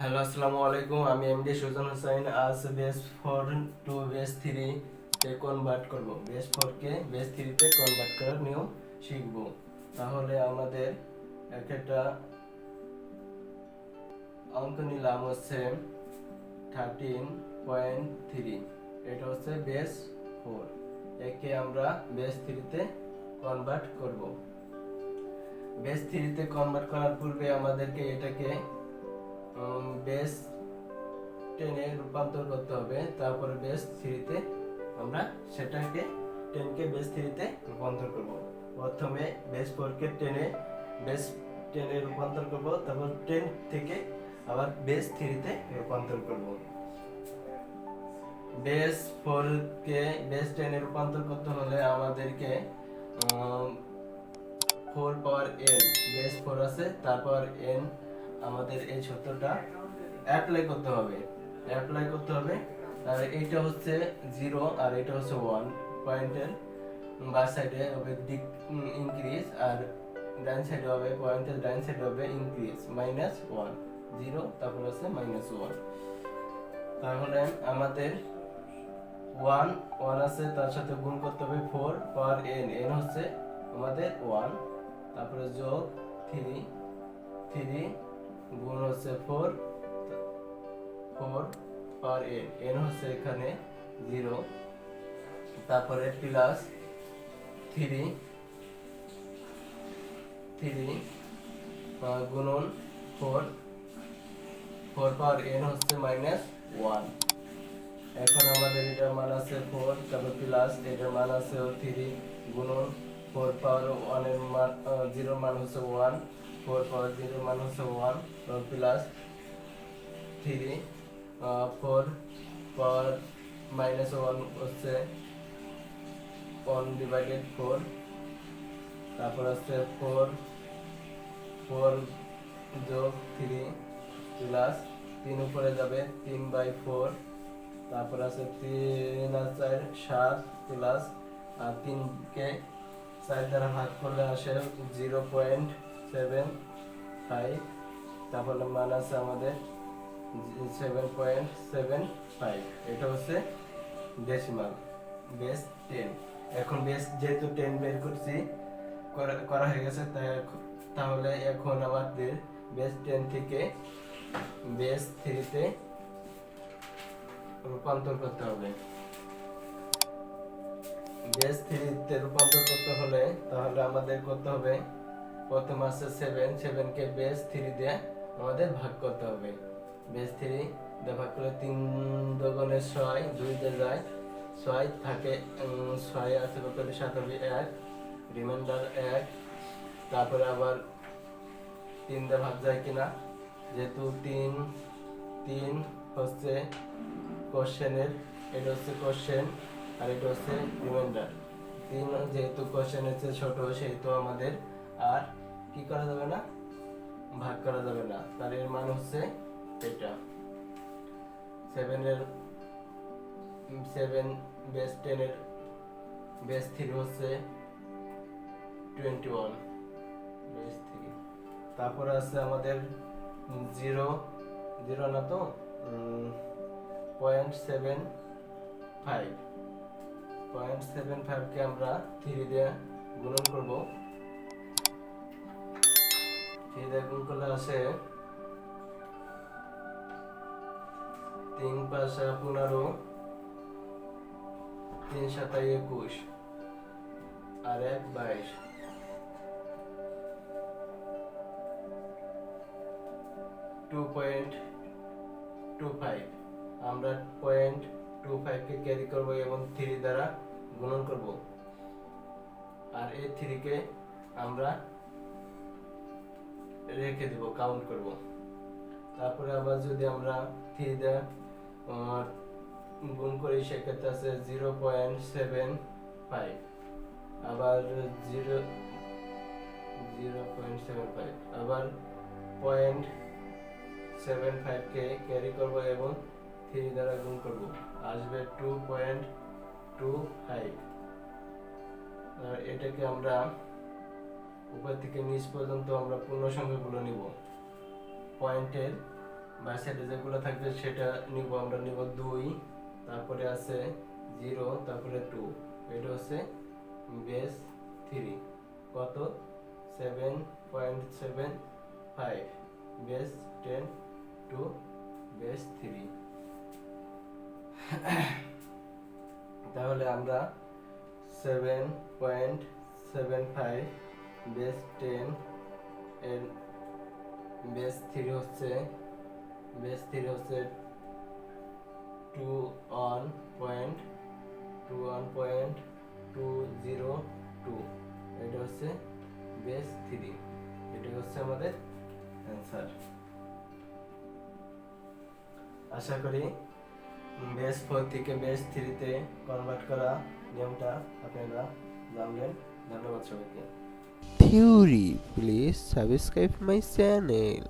Hello, আসসালামু আলাইকুম। আমি এমডি সুজন হোসেন। আজ বেস 4 টু বেস 3 তে কনভার্ট করব। বেস 4 কে বেস 3 তে কনভার্ট করার নিয়ম শিখব। তাহলে আমাদের একটা অঙ্ক নিলাম হচ্ছে 13.3। এটা হচ্ছে বেস 4। একে আমরা বেস 3 তে কনভার্ট করব। বেস 3 তে কনভার্ট করার পূর্বে আমাদেরকে এটাকে বেস 10 এ রূপান্তর করতে হবে। তারপরে বেস 3 তে আমরা সেটাকে 10 কে বেস 3 তে রূপান্তর করব। প্রথমে বেস 4 কে 10 এ বেস 10 এ রূপান্তর করব, তারপর 10 থেকে আবার বেস 3 তে রূপান্তর করব। বেস 4 কে বেস 10 এ রূপান্তর করতে হলে আমাদেরকে 4 পাওয়ার n বেস 4 আছে, তারপর n আমাদের এই সূত্রটা অ্যাপ্লাই করতে হবে। আর এটা হচ্ছে 0 আর এটা হচ্ছে 1। পয়েন্টের বাম সাইডে হবে দিক ইনক্রিজ, আর ডান সাইডে হবে পয়েন্টের ডান সাইডে হবে ইনক্রিজ -1 0, তারপর আছে -1। তাহলে আমাদের 1 আছে, তার সাথে গুণ করতে হবে 4 পাওয়ার n। n হচ্ছে আমাদের 1, তারপরে যোগ 3 গুণ হচ্ছে 4 পাওয়ার n। n হচ্ছে এখানে 0, তারপরে প্লাস 3 গুণন 4 পাওয়ার n হচ্ছে -1। এখন আমাদের এটার মান আছে 4, তারপর প্লাস এটার মান আছে 3 গুণন 4 পাওয়ার 1 এর মান 0 মান হচ্ছে 1, 4 পাওয়ার 0 মান হচ্ছে 1, প্লাস 3 4 পাওয়ার -1 হচ্ছে 1/4। তারপর হচ্ছে 4 যোগ 3 প্লাস 3 উপরে যাবে 3/4। তারপর আছে 3 আর 4 7 প্লাস, আর 3 কে 4 দ্বারা ভাগ করলে আসে 0.75। তারপরে মান আছে আমাদের 7.75। এটা হচ্ছে ডেসিমাল বেস 10। এখন বেস যেহেতু 10 বের করছি, করা হয়ে গেছে, তাহলে এখন আমাদের বেস 10 থেকে বেস 3 তে রূপান্তর করতে হবে। বেস 3 তে রূপান্তর করতে হলে তাহলে আমাদের করতে হবে, প্রথম আছে 7 কে বেস 3 দিয়ে আমাদের ভাগ করতে হবে। বেস 3 দিয়ে ভাগ করলে 3 দুগুণে 6, 2 দিয়ে যায় 6 থাকে, 6 আছে কত 7 হবে 1, রিমাইন্ডার 1। তারপরে আবার 3 দিয়ে ভাগ যায় কিনা, যেহেতু 3 হচ্ছে কোশ্চেনের, এটা হচ্ছে কোশ্চেন আর এটা হচ্ছে রিমাইন্ডার। 3 যেহেতু কোশ্চেনের চেয়ে ছোট, সেহেতু আমাদের আর কি করা যাবে না, ভাগ করা যাবে না। তার এর মান হচ্ছে এটা 7 বেস 10 এর বেস 3 হচ্ছে 21 বেস 3। তারপরে আছে আমাদের 0 না তো 0.75 কে আমরা 3 দিয়ে গুণন করব। 3 দিয়ে গুণ করলে আসে 3 পাঁচা 15, 3 সাতা 21, আর 1 22। 2.25 আমরা 0.25 কে ক্যারি করব এবং 3 দ্বারা গুণন করব, আর এই 3 কে আমরা রেখে দেব, কাউন্ট করব। তারপরে আবার যদি আমরা 3 দ্বারা গুণ করি, সেক্ষেত্রে আছে 0.75, আবার 0.75 আবার 0.75 কে ক্যারি করব এবং 3 দ্বারা গুণ করব, আসবে 2.25। আর এটাকে আমরা উপর থেকে নিচ পর্যন্ত আমরা পূর্ণ সংখ্যাগুলো নিব। পয়েন্টের বাই সাইডে যেগুলো থাকবে সেটা নিব, আমরা নিব 2, তারপরে আছে 0, তারপরে 2, এটা হচ্ছে বেস 3। কত? 7.75 বেস 10 টু বেস 3। তাহলে আমরা 7.75 বেস 10 এর বেস 3 হচ্ছে 21.202। এটা হচ্ছে বেস 3, এটা হচ্ছে আমাদের অ্যান্সার। আশা করি বেস 4 থেকে বেস 3 তে কনভার্ট করা নিয়মটা আপনারা জানলেন। ধন্যবাদ সবাইকে। Theory, please subscribe my channel.